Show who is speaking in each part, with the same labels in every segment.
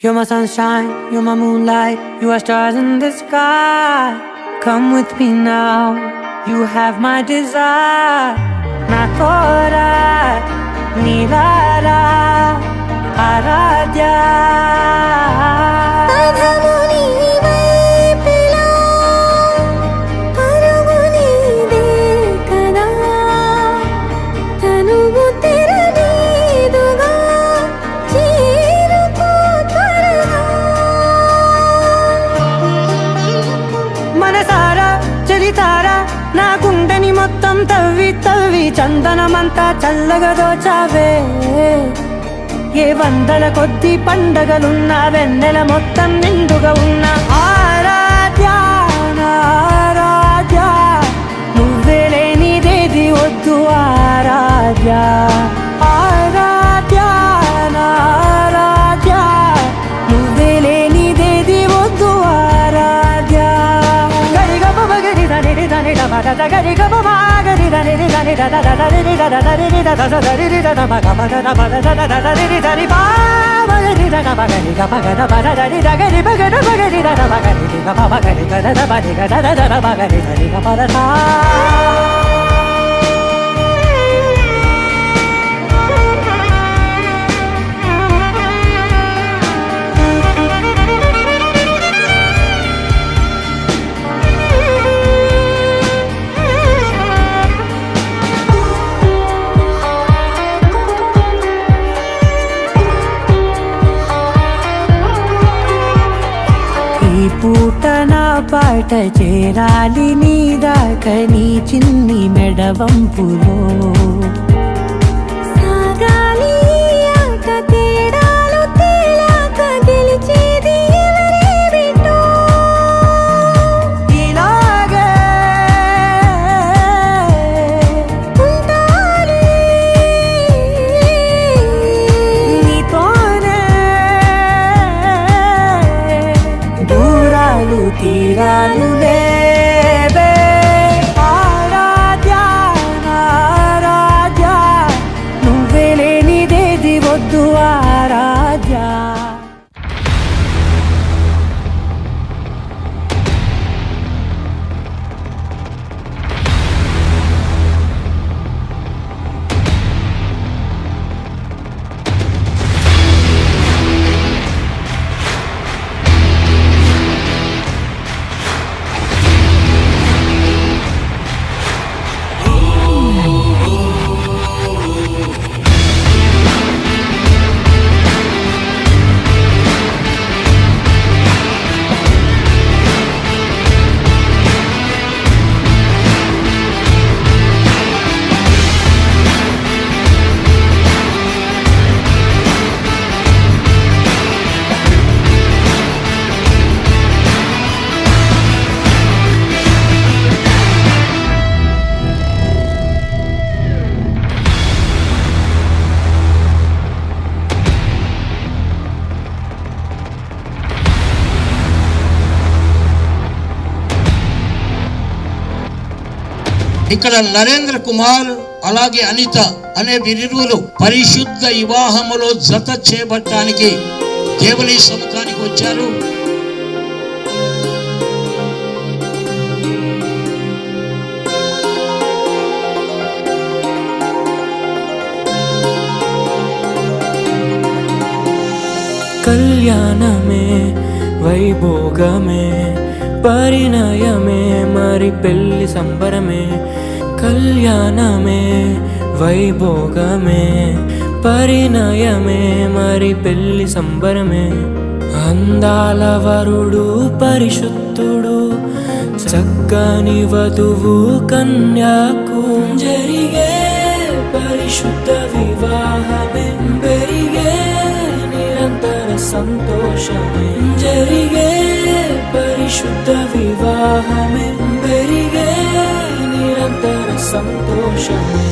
Speaker 1: You're my sunshine, you're my moonlight, you are stars in the sky. Come with me now, you have my desire. Na tora, nilara, aradhya. నా గుండెని మొత్తం తవ్వి తవ్వి చందనమంతా చల్లగా దోచావే. ఏ వందల కొద్ది పండగలున్నా వెన్నెల మొత్తం నిండుగా ఉన్న ఆరాధ్య ఆరాధ్య, నువ్వే లేనిదేది వద్దు ఆరాధ్య. ఆరాధ్య ఆరాధ్య, నువ్వే లేనిదేది వద్దు ఆరాధ్య. గరిగ బగరి దని దని దమద గరి గమ మాగరి దని దని దద దరి దద దరి దద దరి దద మగ మగ దద దద దరి దరి బావరి దద మగరి గమ గద బద దరి దగరి బగద బగరి దద మగరి గమ మగరి గద దబరి గద దద మగరి దరి గమ దద. ఈ పూట నా పాట చేరాలి నీ దాకా నీ చిన్ని మెడవంపులో. సాగాలి ఆట తేడాలు తేలాక గెలిచేది ఎవరే బిడ్డో. ఇలాగే ఉండాలి నీతోనే, దూరాలు తీరాలు లేవే. ఆరాధ్య ఆరాధ్య, నువ్వే లేనిదేది వద్దు ఆరాధ్య.
Speaker 2: ఇక్కడ నరేంద్ర కుమార్ అలాగే అనిత అనే వీరిరువురు పరిశుద్ధ వివాహములో జత చేపట్టడానికి దేవుని సముఖానికి వచ్చారు.
Speaker 3: కళ్యాణమే వైభోగమే పరిణయమే మరి పెళ్లి సంబరమే. కళ్యాణమే వైభోగమే పరిణయమే మరి పెళ్లి సంబరమే. అందాల వరుడు పరిశుద్ధుడు చక్కని వధువు కన్యాకు జరిగే పరిశుద్ధ వివాహమే. పెరిగే నిరంతర సంతోషమే జరిగే పరిశుద్ధ వివాహమే. పెరిగే నిరంతర సంతోషమే.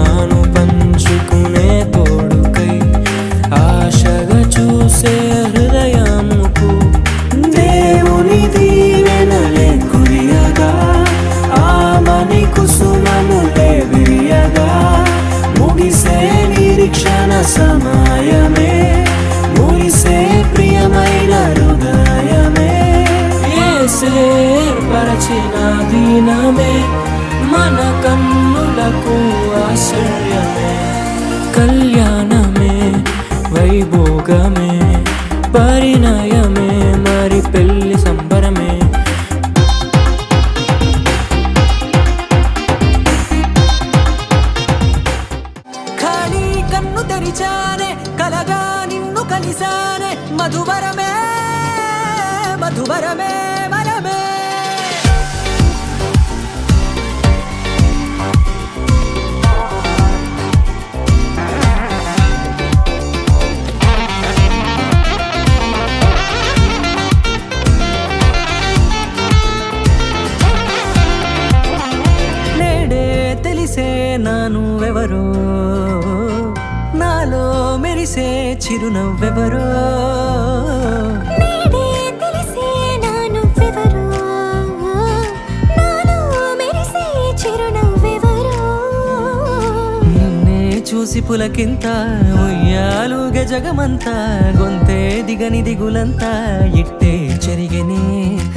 Speaker 3: తాను పంచుకునే తోడుకై ఆశగా చూసే హృదయముకు దేవుని దీవెనలే కురియగా ఆమని కుసుమములే విరియగా ముగిసే నిరీక్షణ సమయమే ముగిసే ప్రియమైన హృదయమే యేసే ఏర్పరచిన దీనమే మన కన్నులకు ఆశ్చర్యమే కళ్యాణమే వైభోగమే పరిణయమే మరి పెళ్లి సంబరమే
Speaker 1: ఖాళీ కన్ను తెరిచానే కలగా నిన్ను కలిసానే మధువరమే మధువరమే వరమే నేడే తెలిసే నానువెవరో నాలో మెరిసే చిరునవ్వెవరో
Speaker 4: నేడే తెలిసే నానువెవరో నాలో మెరిసే చిరునవ్వెవరో
Speaker 1: నిన్నే చూసి పులకింత ఉయ్యాలుగ జగమంతా గొంతే దిగని దిగులంతా ఇట్టే చెరిగెనే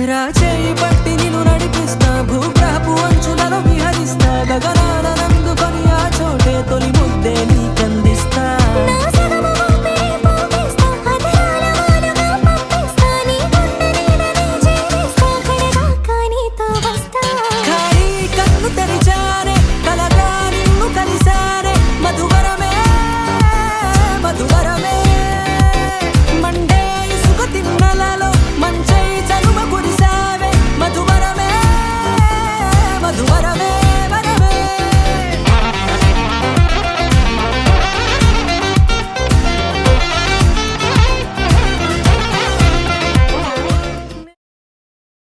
Speaker 1: రాచేయి పట్టి నిన్ను నడిపిస్తా భూగ్రహపు అంచులలో విహరిస్తా గగనాల నందుకొని ఆ